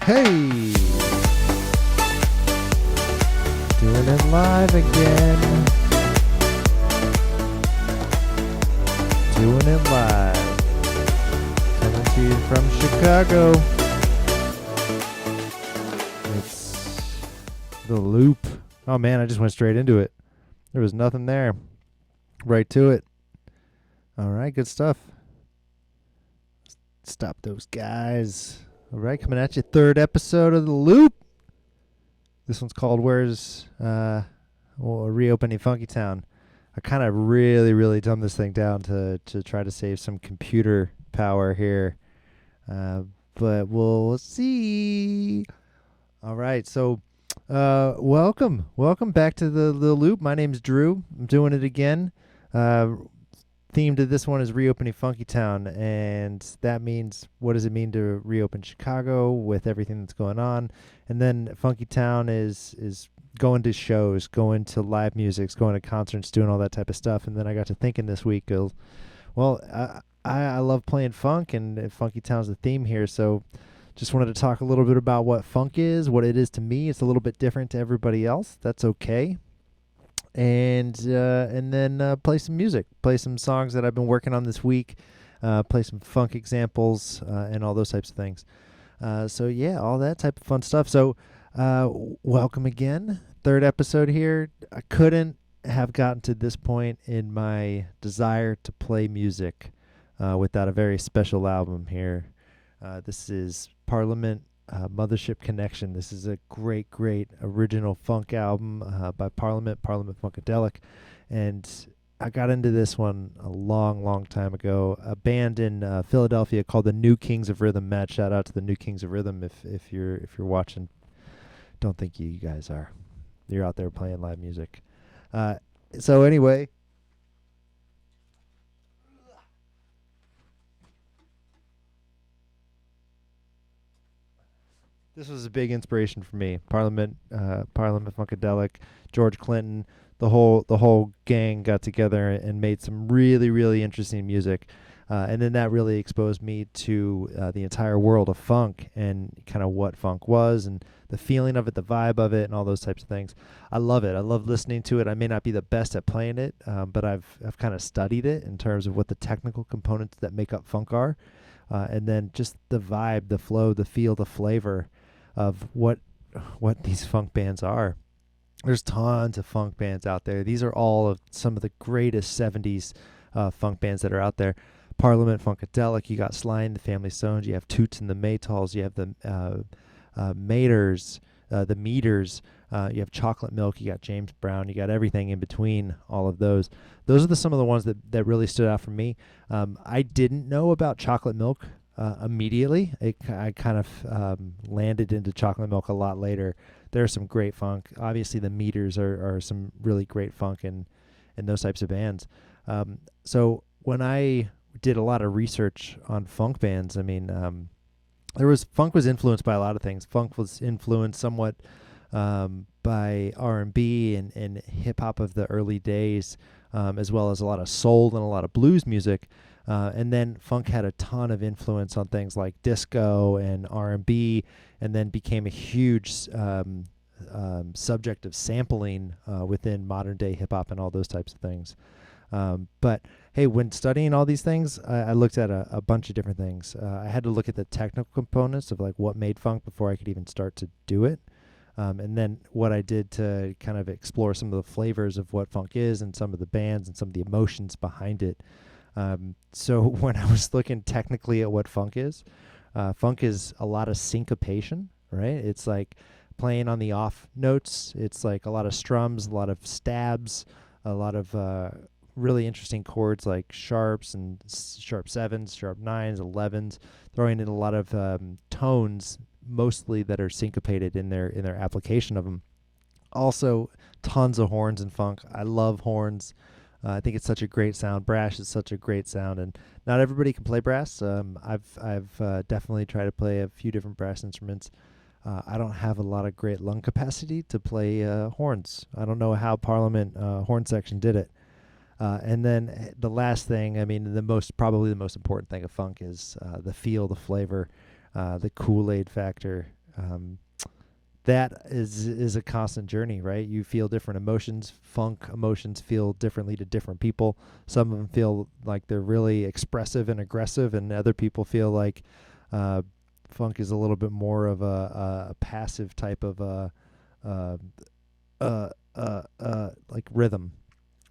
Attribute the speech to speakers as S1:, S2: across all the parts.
S1: Hey! Doing it live again. Doing it live. Coming to you from Chicago. It's The Loop. Oh man, I just went straight into it. There was nothing there. Right to it. All right, good stuff. Stop those guys. All right, coming at you, third episode of The Loop. This one's called Where's Reopening Funky Town. I kind of really dumbed this thing down to try to save some computer power here. But we'll see. All right, so welcome back to the Loop. My name's Drew. I'm doing it again. Theme to this one is Reopening Funky Town, and that means, what does it mean to reopen Chicago with everything that's going on? And then Funky Town is going to shows, going to live music, going to concerts, doing all that type of stuff. And then I got to thinking this week, I love playing funk, and Funky Town's the theme here, so just wanted to talk a little bit about what funk is, what it is to me. It's a little bit different to everybody else. That's okay. And then play some music, play some songs that I've been working on this week, play some funk examples, and all those types of things. So yeah, all that type of fun stuff. So welcome again, third episode here. I couldn't have gotten to this point in my desire to play music without a very special album here. This is Parliament. Mothership Connection. This is a great original funk album by Parliament Funkadelic, and I got into this one a long time ago. A band in Philadelphia called the New Kings of Rhythm. Mad shout out to the New Kings of Rhythm if you're watching. Don't think you guys are. You're out there playing live music. So anyway. This was a big inspiration for me. Parliament Funkadelic, George Clinton, the whole gang got together and made some really interesting music, and then that really exposed me to the entire world of funk and kind of what funk was and the feeling of it, the vibe of it, and all those types of things. I love it. I love listening to it. I may not be the best at playing it, but I've kind of studied it in terms of what the technical components that make up funk are, and then just the vibe, the flow, the feel, the flavor of what these funk bands are. There's tons of funk bands out there. These are all of some of the greatest 70s funk bands that are out there. Parliament Funkadelic, you got Sly and the Family Stones, you have Toots and the Maytals, you have the Maters, the Meters, you have Chocolate Milk, you got James Brown, you got everything in between all of those. Those are some of the ones that really stood out for me. I didn't know about Chocolate Milk immediately. I kind of landed into Chocolate Milk a lot later. There's some great funk. Obviously, the Meters are some really great funk and those types of bands. So when I did a lot of research on funk bands, I mean, funk was influenced by a lot of things. Funk was influenced somewhat by R&B and hip hop of the early days, as well as a lot of soul and a lot of blues music. And then funk had a ton of influence on things like disco and R&B, and then became a huge subject of sampling within modern day hip hop and all those types of things. But hey, when studying all these things, I looked at a bunch of different things. I had to look at the technical components of like what made funk before I could even start to do it. And then what I did to kind of explore some of the flavors of what funk is and some of the bands and some of the emotions behind it. So when I was looking technically at what funk is a lot of syncopation, right? It's like playing on the off notes. It's like a lot of strums, a lot of stabs, a lot of really interesting chords like sharps and sharp sevens, sharp nines, 11s, throwing in a lot of tones, mostly that are syncopated in their application of them. Also, tons of horns in funk. I love horns. I think it's such a great sound. Brass is such a great sound, and not everybody can play brass. I've definitely tried to play a few different brass instruments. I don't have a lot of great lung capacity to play horns. I don't know how Parliament horn section did it. And then the last thing, I mean, probably the most important thing of funk is the feel, the flavor, the Kool-Aid factor. that is a constant journey, right? You feel different emotions. Funk emotions feel differently to different people. Some of them feel like they're really expressive and aggressive, and other people feel like funk is a little bit more of a passive type of like rhythm,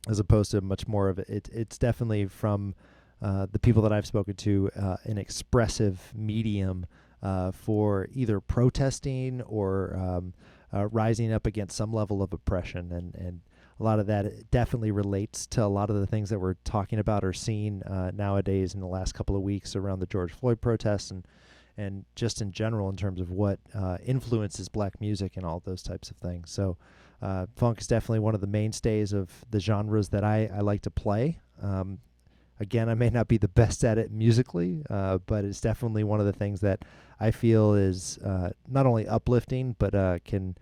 S1: as opposed to much more of it. It's definitely from the people that I've spoken to, an expressive medium for either protesting or rising up against some level of oppression. And a lot of that definitely relates to a lot of the things that we're talking about or seeing nowadays in the last couple of weeks around the George Floyd protests and just in general in terms of what influences black music and all those types of things. So funk is definitely one of the mainstays of the genres that I like to play. Again, I may not be the best at it musically, but it's definitely one of the things that I feel is not only uplifting, but can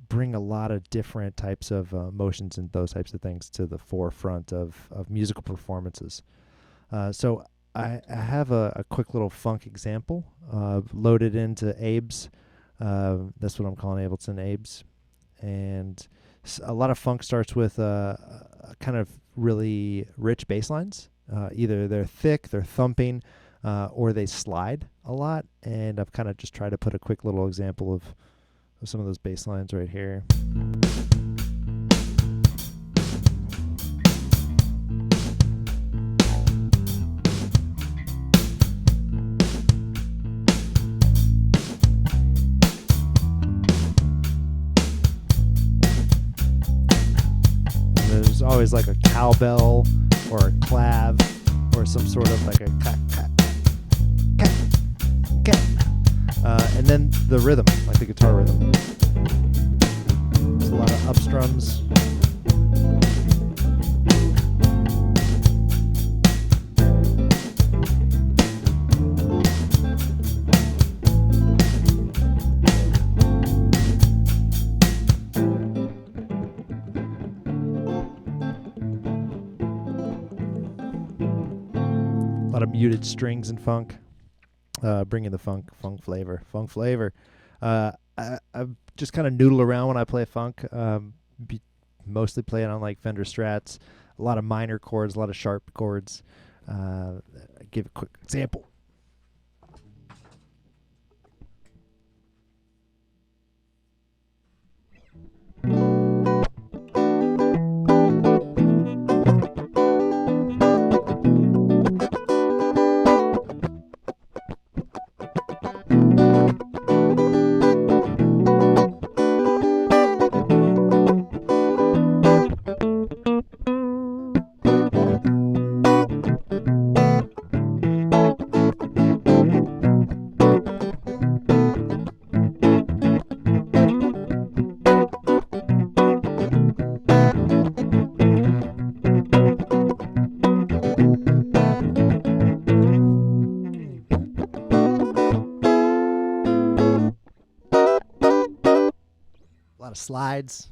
S1: bring a lot of different types of emotions and those types of things to the forefront of musical performances. So I have a quick little funk example loaded into Abe's. That's what I'm calling Ableton Abe's. And a lot of funk starts with kind of really rich bass lines. Either they're thick, they're thumping, or they slide a lot. And I've kind of just tried to put a quick little example of some of those bass lines right here. There's always like a cowbell or a clav or some sort of like a cat. And then the rhythm, like the guitar rhythm. There's a lot of upstrums. A lot of muted strings in funk. Bringing the funk flavor. I just kind of noodle around when I play funk. Mostly play it on like Fender Strats. A lot of minor chords, a lot of sharp chords. Give a quick example.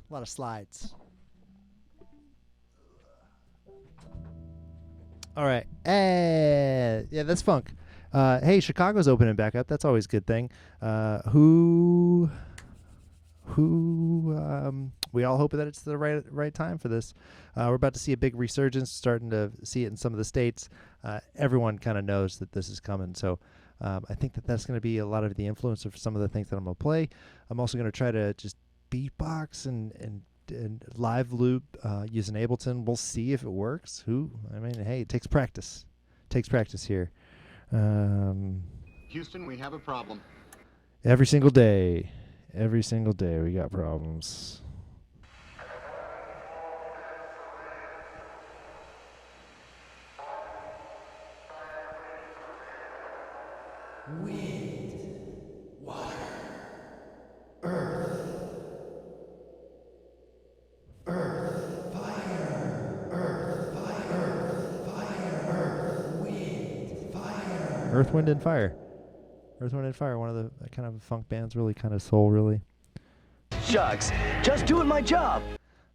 S1: A lot of slides. All right. Yeah, that's funk. Hey, Chicago's opening back up. That's always a good thing. Who we all hope that it's the right time for this. We're about to see a big resurgence, starting to see it in some of the states. Everyone kind of knows that this is coming. So I think that's going to be a lot of the influence of some of the things that I'm going to play. I'm also going to try to just beatbox and live loop using Ableton. We'll see if it works. Hey, it takes practice. Here.
S2: Houston, we have a problem.
S1: Every single day we got problems. Wind, water, earth, Earth, Wind, and Fire. Earth, Wind, and Fire, one of the kind of funk bands, really kind of soul, really.
S3: Shucks, just doing my job.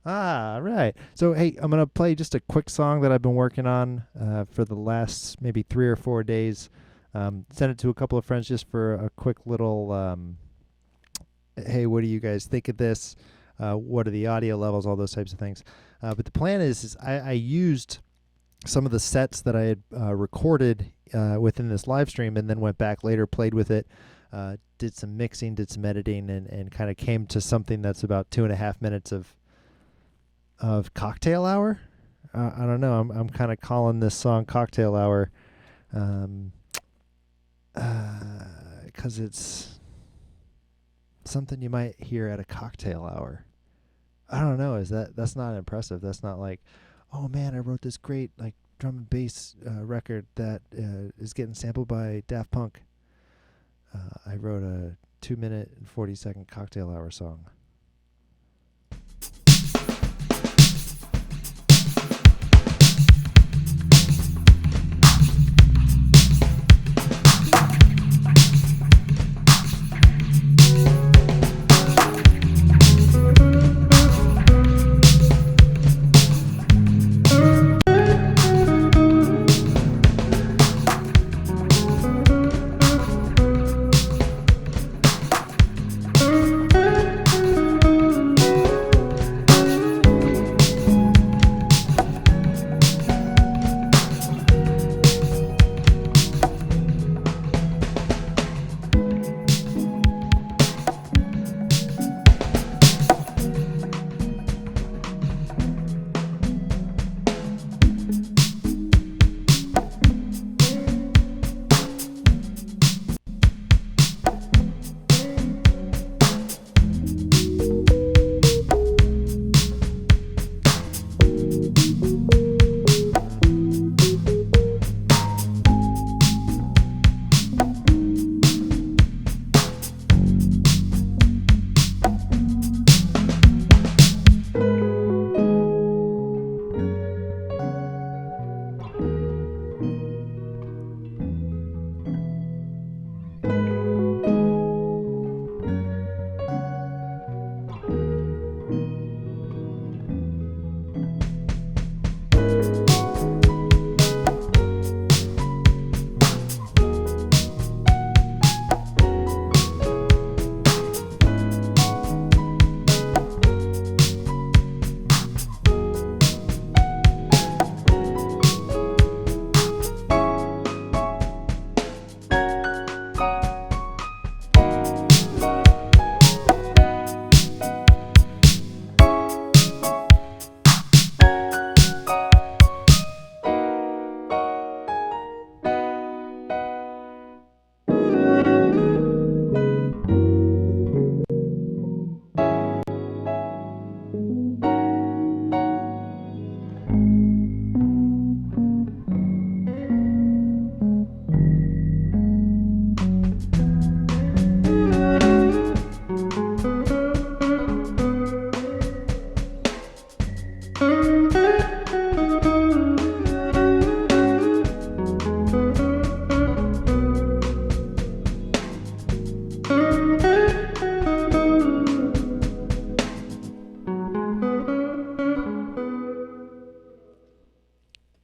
S1: Ah, right. So, hey, I'm going to play just a quick song that I've been working on for the last maybe 3 or 4 days. Sent it to a couple of friends just for a quick little, hey, what do you guys think of this? What are the audio levels? All those types of things. But the plan is I used some of the sets that I had recorded within this live stream, and then went back later, played with it, did some mixing, did some editing, and kind of came to something that's about 2.5 minutes of Cocktail Hour. I don't know. I'm kind of calling this song Cocktail Hour, because it's something you might hear at a cocktail hour. I don't know. That's not impressive? That's not like, oh man, I wrote this great like drum and bass record that is getting sampled by Daft Punk. I wrote a 2-minute and 40-second cocktail hour song.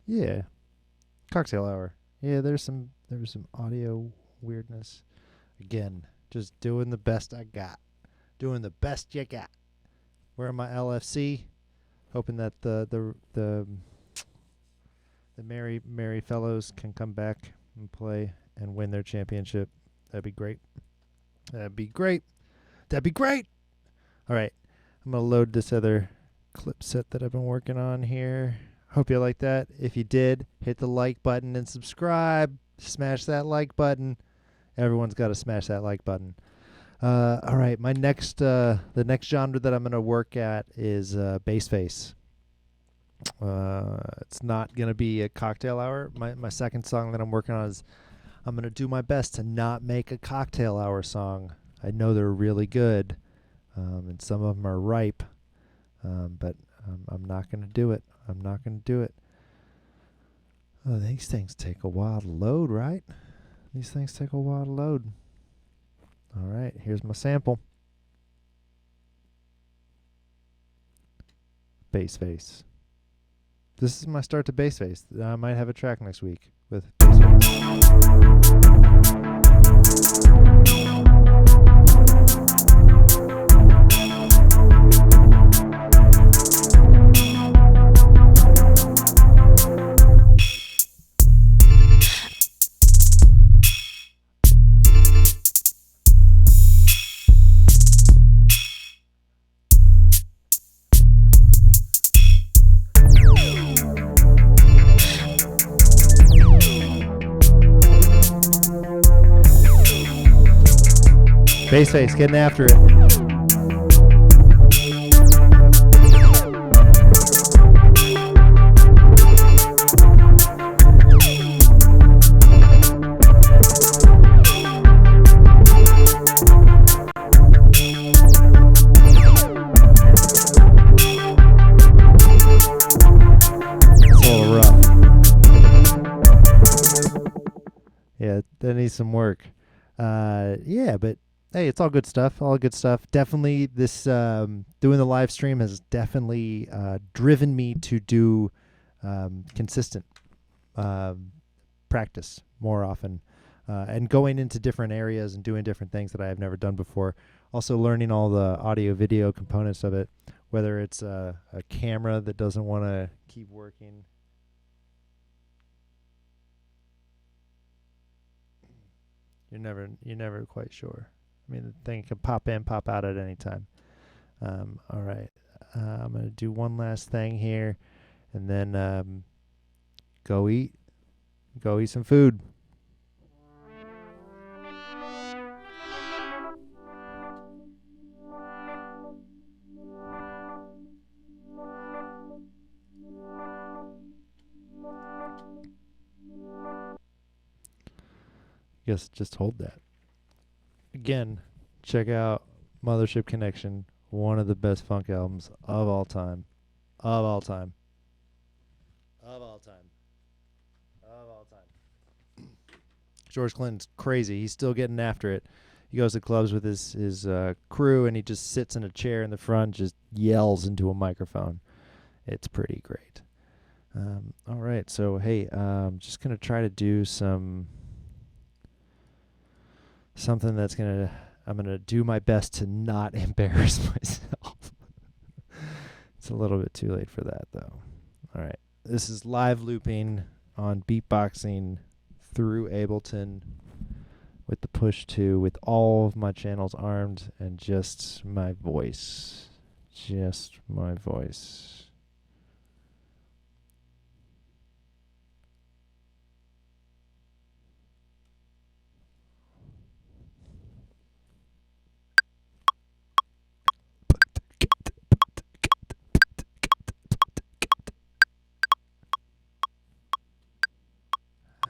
S1: Yeah, cocktail hour. Yeah, there was some audio weirdness. Again, just doing the best I got. Doing the best you got. Wearing my LFC, hoping that the merry fellows can come back and play and win their championship. That'd be great. That'd be great. That'd be great. All right, I'm gonna load this other clip set that I've been working on here. Hope you like that. If you did, hit the like button and subscribe. Smash that like button. Everyone's got to smash that like button. All right, my next the next genre that I'm going to work at is bass face. It's not going to be a cocktail hour. My second song that I'm working on is I'm going to do my best to not make a cocktail hour song. I know they're really good, and some of them are ripe, but I'm not going to do it. I'm not going to do it. Oh, these things take a while to load, right? These things take a while to load. All right, here's my sample. Bass face. This is my start to bass face. I might have a track next week with bass face. Bassface getting after it. Yeah, that needs some work. Yeah, but hey, it's all good stuff. All good stuff. Definitely, this doing the live stream has definitely driven me to do consistent practice more often, and going into different areas and doing different things that I have never done before. Also, learning all the audio video components of it, whether it's a camera that doesn't want to keep working. You're never quite sure. I mean, the thing can pop in, pop out at any time. All right. I'm going to do one last thing here and then go eat some food. Guess just hold that. Again, check out Mothership Connection, one of the best funk albums of all time. Of all time. Of all time. Of all time. George Clinton's crazy. He's still getting after it. He goes to clubs with his crew, and he just sits in a chair in the front, just yells into a microphone. It's pretty great. All right, so hey, just going to try to do something that's I'm gonna do my best to not embarrass myself. It's a little bit too late for that though. All right, this is live looping on beatboxing through Ableton with the push 2, with all of my channels armed and just my voice. Just my voice.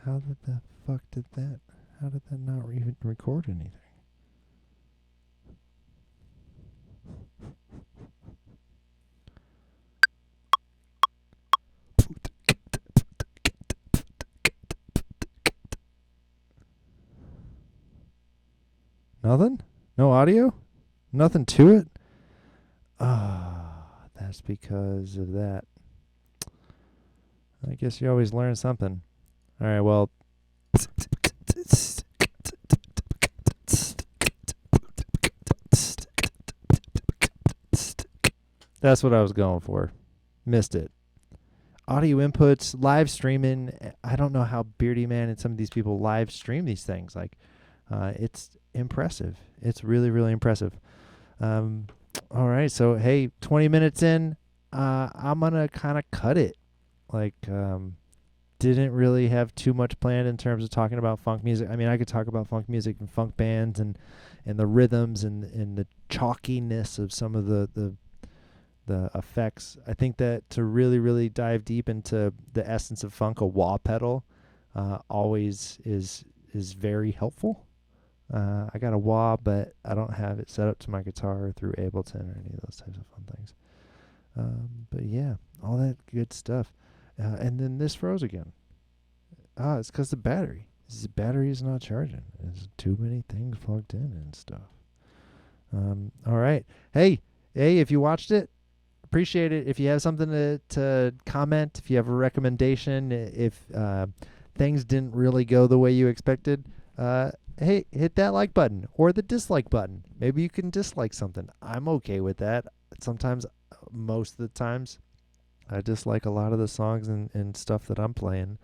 S1: How did the fuck did that? How did that not even record anything? Nothing? No audio? Nothing to it? That's because of that. I guess you always learn something. All right, well, that's what I was going for. Missed it. Audio inputs, live streaming. I don't know how Beardy Man and some of these people live stream these things. Like, it's impressive. It's really, really impressive. All right, so hey, 20 minutes in, I'm gonna kind of cut it. Like, didn't really have too much planned in terms of talking about funk music. I mean, I could talk about funk music and funk bands and the rhythms and the chalkiness of some of the effects. I think that to really, really dive deep into the essence of funk, a wah pedal always is very helpful. I got a wah, but I don't have it set up to my guitar through Ableton or any of those types of fun things. But yeah, all that good stuff. And then this froze again. It's because the battery. The battery is not charging. There's too many things plugged in and stuff. All right. Hey, if you watched it, appreciate it. If you have something to comment, if you have a recommendation, if things didn't really go the way you expected, hey, hit that like button or the dislike button. Maybe you can dislike something. I'm okay with that. Sometimes, most of the times, I dislike a lot of the songs and stuff that I'm playing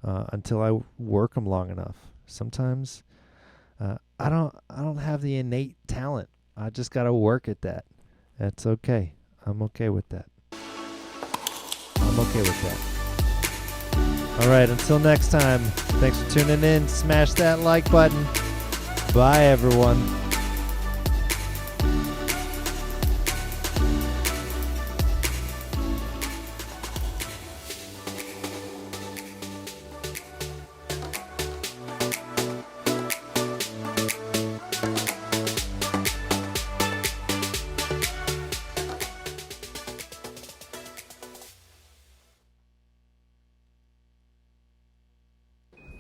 S1: until I work them long enough. Sometimes I don't have the innate talent. I just got to work at that. That's okay. I'm okay with that. I'm okay with that. All right, until next time, thanks for tuning in. Smash that like button. Bye, everyone.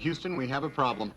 S2: Houston, we have a problem.